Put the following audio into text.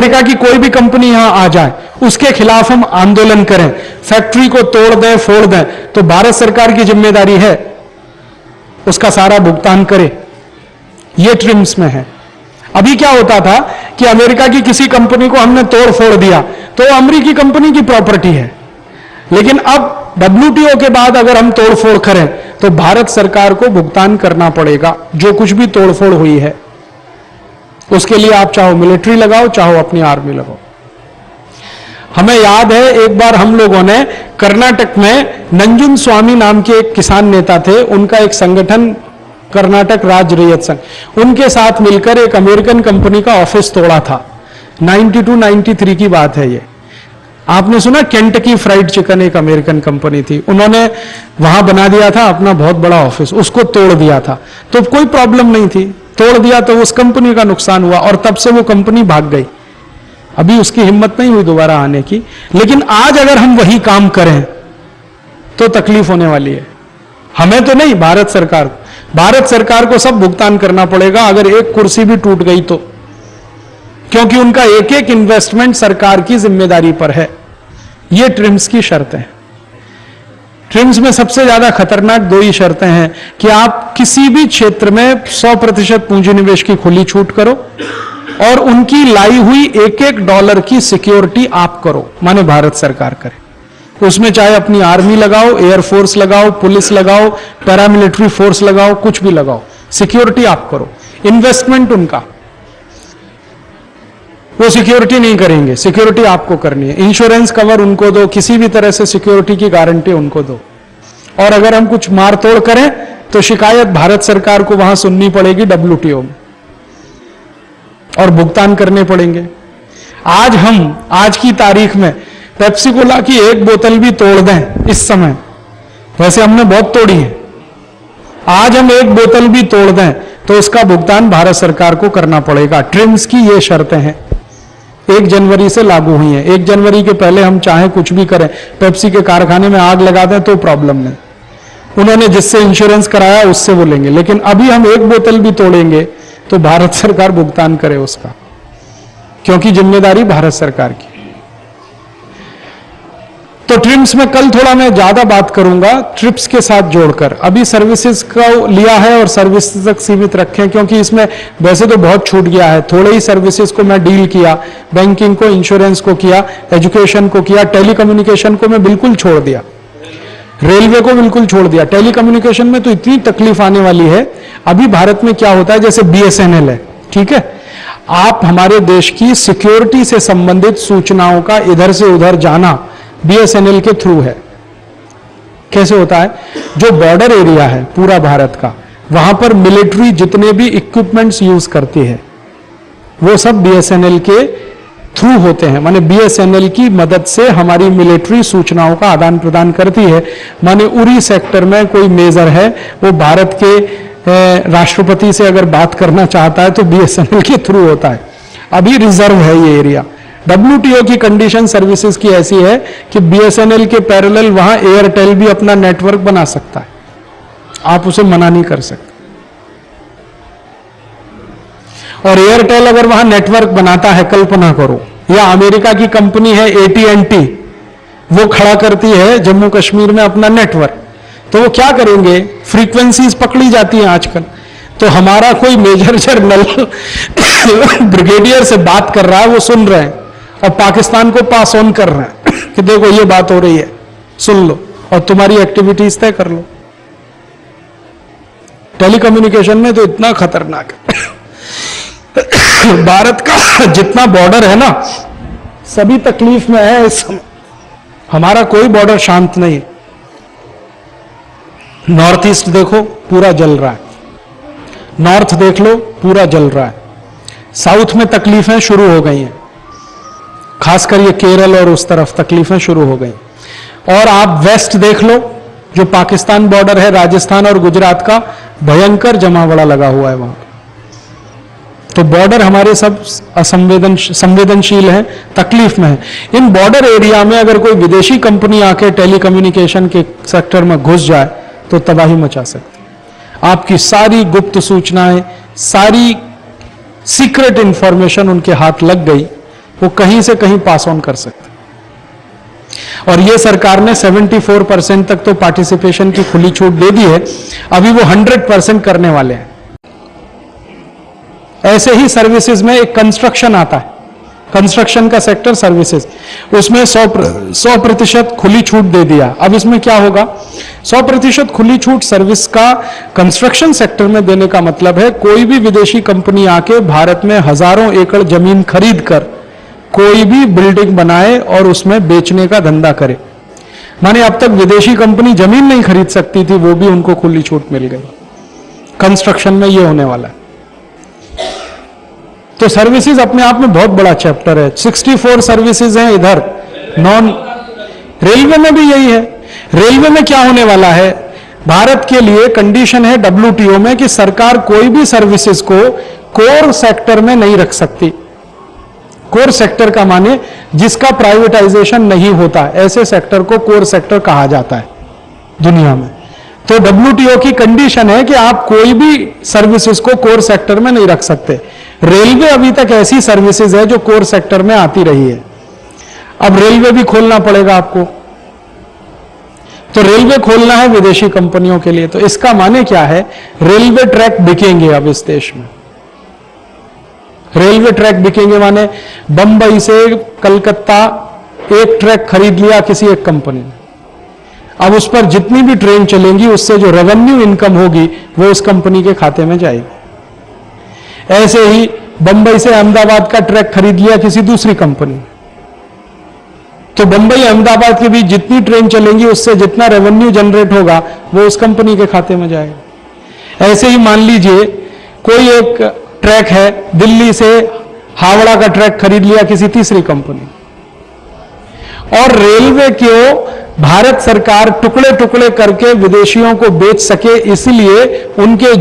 America की कोई भी कंपनी यहां आ जाए, उसके खिलाफ हम आंदोलन करें, फैक्ट्री को तोड़ दें, फोड़ दें, तो भारत सरकार की जिम्मेदारी है उसका सारा भुगतान करे। यह ट्रिम्स में है। अभी क्या होता था कि अमेरिका की किसी कंपनी को हमने तोड़ फोड़ दिया तो वो अमेरिकी कंपनी की प्रॉपर्टी है, लेकिन अब WTO के बाद अगर हम तोड़ फोड़ करें तो भारत सरकार को भुगतान करना पड़ेगा जो कुछ भी तोड़ फोड़ हुई है। उसके लिए आप चाहो मिलिट्री लगाओ, चाहो अपनी आर्मी लगाओ। हमें याद है एक बार हम लोगों ने कर्नाटक में नंजुन स्वामी नाम के एक किसान नेता थे, उनका एक संगठन कर्नाटक राज्य रैयत संघ, उनके साथ मिलकर एक अमेरिकन कंपनी का ऑफिस तोड़ा था। 92-93 की बात है ये। आपने सुना केंटकी फ्राइड चिकन एक अमेरिकन कंपनी थी, उन्होंने वहां बना दिया था अपना बहुत बड़ा ऑफिस, उसको तोड़ दिया था। तो कोई प्रॉब्लम नहीं थी, तोड़ दिया तो उस कंपनी का नुकसान हुआ और तब से वो कंपनी भाग गई। अभी उसकी हिम्मत नहीं हुई दोबारा आने की। लेकिन आज अगर हम वही काम करें तो तकलीफ होने वाली है। हमें तो नहीं, भारत सरकार को। भारत सरकार को सब भुगतान करना पड़ेगा अगर एक कुर्सी भी टूट गई तो, क्योंकि उनका एक एक इन्वेस्टमेंट सरकार की जिम्मेदारी पर है। ये ट्रिम्स की शर्तें हैं। ट्रिम्स में सबसे ज्यादा खतरनाक दो ही शर्तें हैं कि आप किसी भी क्षेत्र में 100% पूंजी निवेश की खुली छूट करो और उनकी लाई हुई एक एक डॉलर की सिक्योरिटी आप करो, माने भारत सरकार करे। उसमें चाहे अपनी आर्मी लगाओ, एयरफोर्स लगाओ, पुलिस लगाओ, पैरामिलिट्री फोर्स लगाओ, कुछ भी लगाओ, सिक्योरिटी आप करो। इन्वेस्टमेंट उनका, वो सिक्योरिटी नहीं करेंगे, सिक्योरिटी आपको करनी है। इंश्योरेंस कवर उनको दो, किसी भी तरह से सिक्योरिटी की गारंटी उनको दो। और अगर हम कुछ मार तोड़ करें तो शिकायत भारत सरकार को वहां सुननी पड़ेगी WTO में और भुगतान करने पड़ेंगे। आज हम आज की तारीख में पेप्सी कोला की एक बोतल भी तोड़ दें इस समय, वैसे हमने बहुत तोड़ी है, आज हम एक बोतल भी तोड़ दें तो उसका भुगतान भारत सरकार को करना पड़ेगा। ट्रिम्स की ये शर्तें हैं, 1 जनवरी से लागू हुई हैं। 1 जनवरी के पहले हम चाहे कुछ भी करें, पेप्सी के कारखाने में आग लगा दें तो प्रॉब्लम नहीं, उन्होंने जिससे इंश्योरेंस कराया उससे वो लेंगे। लेकिन अभी हम एक बोतल भी तोड़ेंगे तो भारत सरकार भुगतान करे उसका, क्योंकि जिम्मेदारी भारत सरकार की। तो ट्रिम्स में कल थोड़ा मैं ज्यादा बात करूंगा ट्रिप्स के साथ जोड़कर। अभी सर्विसेज का लिया है और सर्विसेज तक सीमित रखें, क्योंकि इसमें वैसे तो बहुत छूट गया है। थोड़े ही सर्विसेज को मैं डील किया, बैंकिंग को, इंश्योरेंस को किया, एजुकेशन को किया, टेलीकम्युनिकेशन को मैं बिल्कुल छोड़ दिया, रेलवे को बिल्कुल छोड़ दिया। टेलीकम्युनिकेशन में तो इतनी तकलीफ आने वाली है। अभी भारत में क्या होता है, जैसे BSNL है, ठीक है, आप हमारे देश की सिक्योरिटी से संबंधित सूचनाओं का इधर से उधर जाना BSNL के थ्रू है। कैसे होता है, जो बॉर्डर एरिया है पूरा भारत का, वहां पर मिलिट्री जितने भी इक्विपमेंट्स यूज करती है वो सब BSNL के थ्रू होते हैं। माने BSNL की मदद से हमारी मिलिट्री सूचनाओं का आदान प्रदान करती है। माने उरी सेक्टर में कोई मेजर है, वो भारत के राष्ट्रपति से अगर बात करना चाहता है तो BSNL के थ्रू होता है। अभी रिजर्व है ये एरिया। WTO की कंडीशन सर्विसेज की ऐसी है कि BSNL के पैरेलल वहां एयरटेल भी अपना नेटवर्क बना सकता है, आप उसे मना नहीं कर सकते। और एयरटेल अगर वहां नेटवर्क बनाता है, कल्पना करो, या अमेरिका की कंपनी है AT&T, वो खड़ा करती है जम्मू कश्मीर में अपना नेटवर्क, तो वो क्या करेंगे, फ्रीक्वेंसीज पकड़ी जाती हैं आजकल। तो हमारा कोई मेजर जर्नल ब्रिगेडियर से बात कर रहा है, वो सुन रहे हैं और पाकिस्तान को पास ऑन कर रहे हैं कि देखो ये बात हो रही है, सुन लो और तुम्हारी एक्टिविटीज तय कर लो। टेलीकम्युनिकेशन में तो इतना खतरनाक है। भारत का जितना बॉर्डर है ना, सभी तकलीफ में है इस समय। हमारा कोई बॉर्डर शांत नहीं। नॉर्थ ईस्ट देखो पूरा जल रहा है, नॉर्थ देख लो पूरा जल रहा है, साउथ में तकलीफें शुरू हो गई हैं, खासकर ये केरल और उस तरफ तकलीफें शुरू हो गई। और आप वेस्ट देख लो, जो पाकिस्तान बॉर्डर है, राजस्थान और गुजरात का, भयंकर जमावड़ा लगा हुआ है वहां। तो बॉर्डर हमारे सब संवेदनशील हैं, तकलीफ में है। इन बॉर्डर एरिया में अगर कोई विदेशी कंपनी आके टेलीकम्युनिकेशन के सेक्टर में घुस जाए तो तबाही मचा सकती है। आपकी सारी गुप्त सूचनाएं, सारी सीक्रेट इंफॉर्मेशन उनके हाथ लग गई वो कहीं से कहीं पास ऑन कर सकते हैं। और ये सरकार ने 74% तक तो पार्टिसिपेशन की खुली छूट दे दी है, अभी वो 100% करने वाले हैं। ऐसे ही सर्विसेज में एक कंस्ट्रक्शन आता है, कंस्ट्रक्शन का सेक्टर सर्विसेज, उसमें 100% खुली छूट दे दिया। अब इसमें क्या होगा, 100% खुली छूट सर्विस का कंस्ट्रक्शन सेक्टर में देने का मतलब है कोई भी विदेशी कंपनी आके भारत में हजारों एकड़ जमीन खरीद कर कोई भी बिल्डिंग बनाए और उसमें बेचने का धंधा करे। माने अब तक विदेशी कंपनी जमीन नहीं खरीद सकती थी, वो भी उनको खुली छूट मिल गई। कंस्ट्रक्शन में ये होने वाला है। तो सर्विसेज अपने आप में बहुत बड़ा चैप्टर है। 64 सर्विसेज हैं इधर, नॉन रेलवे में भी यही है। रेलवे में क्या होने वाला है, भारत के लिए कंडीशन है WTO में कि सरकार कोई भी सर्विसेज को कोर सेक्टर में नहीं रख सकती। कोर सेक्टर का माने जिसका प्राइवेटाइजेशन नहीं होता, ऐसे सेक्टर को कोर सेक्टर कहा जाता है दुनिया में। तो WTO की कंडीशन है कि आप कोई भी सर्विसेज को कोर सेक्टर में नहीं रख सकते। रेलवे अभी तक ऐसी सर्विसेज है जो कोर सेक्टर में आती रही है, अब रेलवे भी खोलना पड़ेगा आपको। तो रेलवे खोलना है विदेशी कंपनियों के लिए, तो इसका माने क्या है, रेलवे ट्रैक बिकेंगे अब इस देश में। रेलवे ट्रैक बिकेंगे माने बंबई से कलकत्ता एक ट्रैक खरीद लिया किसी एक कंपनी ने, अब उस पर जितनी भी ट्रेन चलेंगी उससे जो रेवेन्यू इनकम होगी वो उस कंपनी के खाते में जाएगी। ऐसे ही बंबई से अहमदाबाद का ट्रैक खरीद लिया किसी दूसरी कंपनी ने, तो बंबई अहमदाबाद के बीच जितनी ट्रेन चलेंगी उससे जितना रेवेन्यू जनरेट होगा वो उस कंपनी के खाते में जाएगा। ऐसे ही मान लीजिए कोई एक ट्रैक है, दिल्ली से हावड़ा का ट्रैक खरीद लिया किसी तीसरी कंपनी, और रेलवे को भारत सरकार टुकड़े टुकड़े करके विदेशियों को बेच सके इसलिए उनके